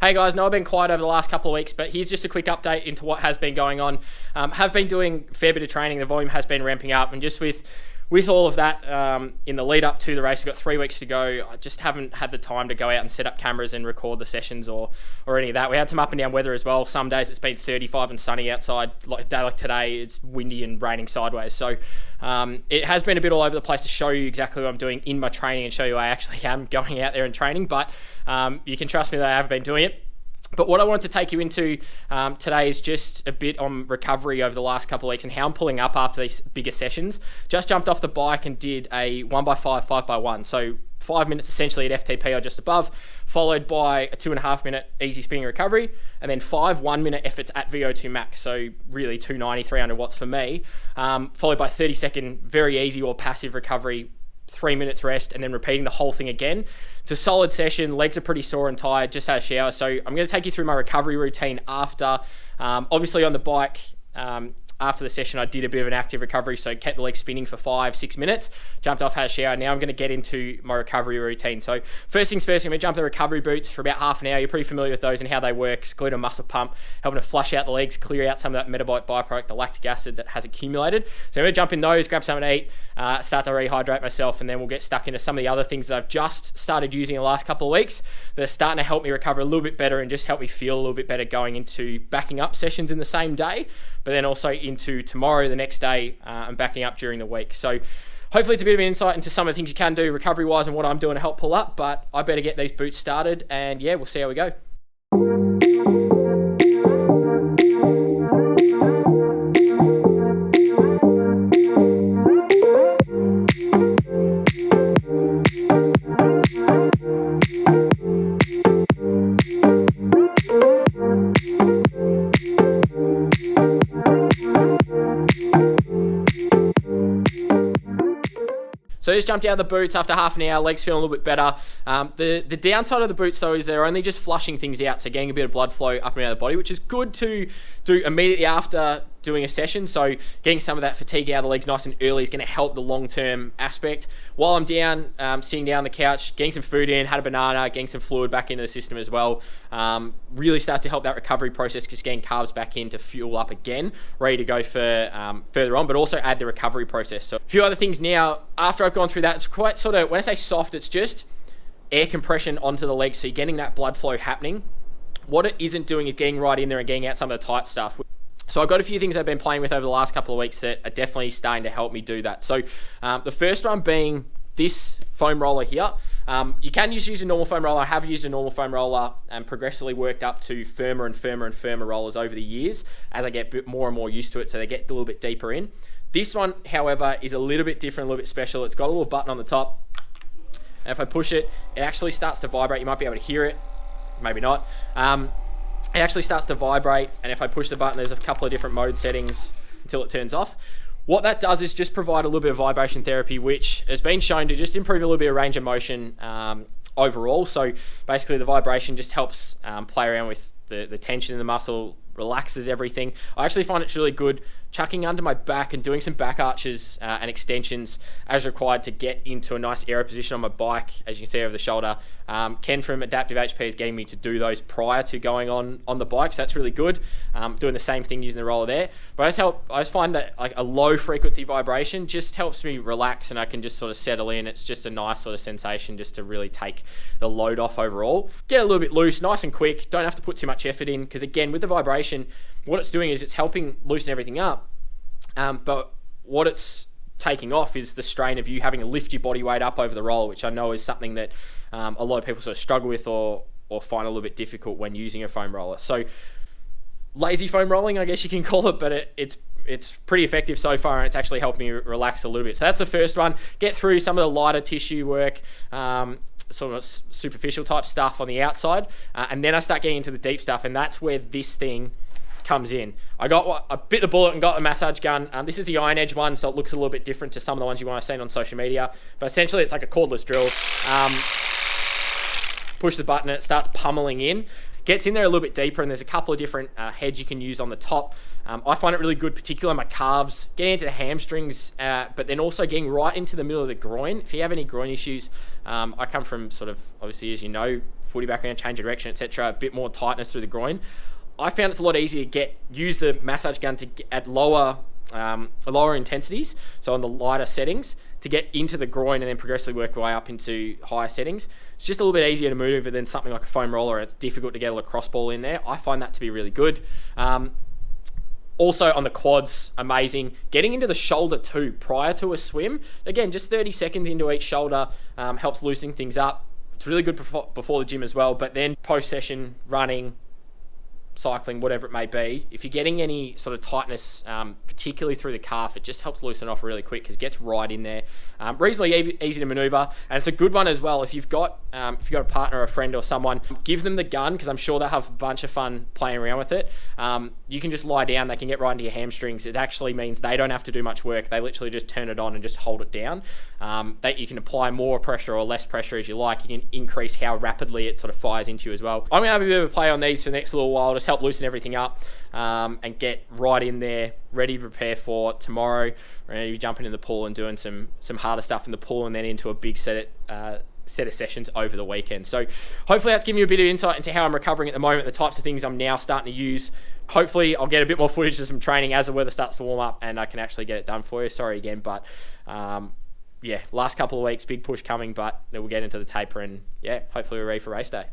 Hey guys, no, I've been quiet over the last couple of weeks, but here's just a quick update into what has been going on. Have been doing a fair bit of training. The volume has been ramping up, and just with all of that in the lead up to the race, we've got 3 weeks to go. I just haven't had the time to go out and set up cameras and record the sessions or any of that. We had some up and down weather as well. Some days it's been 35 and sunny outside. Like a day like today, it's windy and raining sideways. So it has been a bit all over the place to show you exactly what I'm doing in my training and show you I actually am going out there and training. But you can trust me that I have been doing it. But what I wanted to take you into today is just a bit on recovery over the last couple of weeks and how I'm pulling up after these bigger sessions. Just jumped off the bike and did a 1x5, 5x1. So 5 minutes essentially at FTP or just above, followed by a 2.5 minute easy spinning recovery, and then 5 1-minute efforts at VO2 max. So really 290, 300 watts for me, followed by 30-second very easy or passive recovery, 3 minutes rest, and then repeating the whole thing again. It's a solid session. Legs are pretty sore and tired. Just had a shower. So I'm going to take you through my recovery routine after. Obviously on the bike, after the session, I did a bit of an active recovery. So kept the legs spinning for 5-6 minutes, jumped off, had a shower. Now I'm going to get into my recovery routine. So first things first, I'm going to jump the recovery boots for about half an hour. You're pretty familiar with those and how they work. Glute and muscle pump, helping to flush out the legs, clear out some of that metabolic byproduct, the lactic acid that has accumulated. So I'm going to jump in those, grab something to eat, start to rehydrate myself, and then we'll get stuck into some of the other things that I've just started using the last couple of weeks that are starting to help me recover a little bit better and just help me feel a little bit better going into backing up sessions in the same day, but then also into tomorrow, the next day, and backing up during the week. So hopefully it's a bit of an insight into some of the things you can do recovery-wise and what I'm doing to help pull up, but I better get these boots started, and yeah, we'll see how we go. So I just jumped out of the boots after half an hour, legs feeling a little bit better. The downside of the boots though is they're only just flushing things out, so getting a bit of blood flow up and out of the body, which is good to do immediately after doing a session. So getting some of that fatigue out of the legs nice and early is going to help the long-term aspect. While I'm down, sitting down on the couch, getting some food in, had a banana, getting some fluid back into the system as well, really starts to help that recovery process, just getting carbs back in to fuel up again, ready to go for further on, but also add the recovery process. So a few other things now, after I've gone through that, it's quite sort of, when I say soft, it's just air compression onto the legs, so you're getting that blood flow happening. What it isn't doing is getting right in there and getting out some of the tight stuff. So I've got a few things I've been playing with over the last couple of weeks that are definitely starting to help me do that. So the first one being this foam roller here. You can use a normal foam roller. I have used a normal foam roller and progressively worked up to firmer and firmer and firmer rollers over the years as I get more and more used to it, so they get a little bit deeper in. This one, however, is a little bit different, a little bit special. It's got a little button on the top, and if I push it, it actually starts to vibrate. You might be able to hear it, maybe not. It actually starts to vibrate, and if I push the button, there's a couple of different mode settings until it turns off. What that does is just provide a little bit of vibration therapy, which has been shown to just improve a little bit of range of motion overall. So basically the vibration just helps play around with the tension in the muscle, relaxes everything. I actually find it's really good chucking under my back and doing some back arches and extensions as required to get into a nice aero position on my bike, as you can see over the shoulder. Ken from Adaptive HP is getting me to do those prior to going on the bike, so that's really good. Doing the same thing using the roller there. But I just find that like a low frequency vibration just helps me relax, and I can just sort of settle in. It's just a nice sort of sensation just to really take the load off overall. Get a little bit loose, nice and quick. Don't have to put too much effort in, because again, with the vibration, what it's doing is it's helping loosen everything up. But what it's taking off is the strain of you having to lift your body weight up over the roller, which I know is something that a lot of people sort of struggle with or find a little bit difficult when using a foam roller. So lazy foam rolling, I guess you can call it, but it's pretty effective so far, and it's actually helped me relax a little bit. So that's the first one. Get through some of the lighter tissue work, sort of superficial type stuff on the outside, and then I start getting into the deep stuff, and that's where this thing comes in. I bit the bullet and got the massage gun. This is the Iron Edge one, so it looks a little bit different to some of the ones you might have seen on social media, but essentially it's like a cordless drill. Push the button and it starts pummeling in. gets in there a little bit deeper, and there's a couple of different heads you can use on the top. I find it really good, particularly my calves, getting into the hamstrings, but then also getting right into the middle of the groin. If you have any groin issues, I come from sort of, obviously, as you know, footy background, change of direction, etc., a bit more tightness through the groin. I found it's a lot easier to use the massage gun to get at lower intensities, so on the lighter settings, to get into the groin and then progressively work your way up into higher settings. It's just a little bit easier to move than something like a foam roller. It's difficult to get a lacrosse ball in there. I find that to be really good. Also on the quads, amazing. Getting into the shoulder too prior to a swim. Again, just 30 seconds into each shoulder helps loosening things up. It's really good before the gym as well. But then post-session, running, cycling, whatever it may be, if you're getting any sort of tightness, particularly through the calf, it just helps loosen off really quick because it gets right in there. Reasonably easy to maneuver, and it's a good one as well. If you've got a partner or a friend or someone, give them the gun, because I'm sure they'll have a bunch of fun playing around with it. You can just lie down, they can get right into your hamstrings. It actually means they don't have to do much work. They literally just turn it on and just hold it down. That you can apply more pressure or less pressure as you like. You can increase how rapidly it sort of fires into you as well. I'm going to have a bit of a play on these for the next little while, just help loosen everything up, and get right in there, ready to prepare for tomorrow. We're going to be jumping in the pool and doing some harder stuff in the pool, and then into a big set of sessions over the weekend. So hopefully that's giving you a bit of insight into how I'm recovering at the moment, the types of things I'm now starting to use. Hopefully I'll get a bit more footage of some training as the weather starts to warm up, and I can actually get it done for you. Sorry again, but last couple of weeks, big push coming, but then we'll get into the taper, and hopefully we're ready for race day.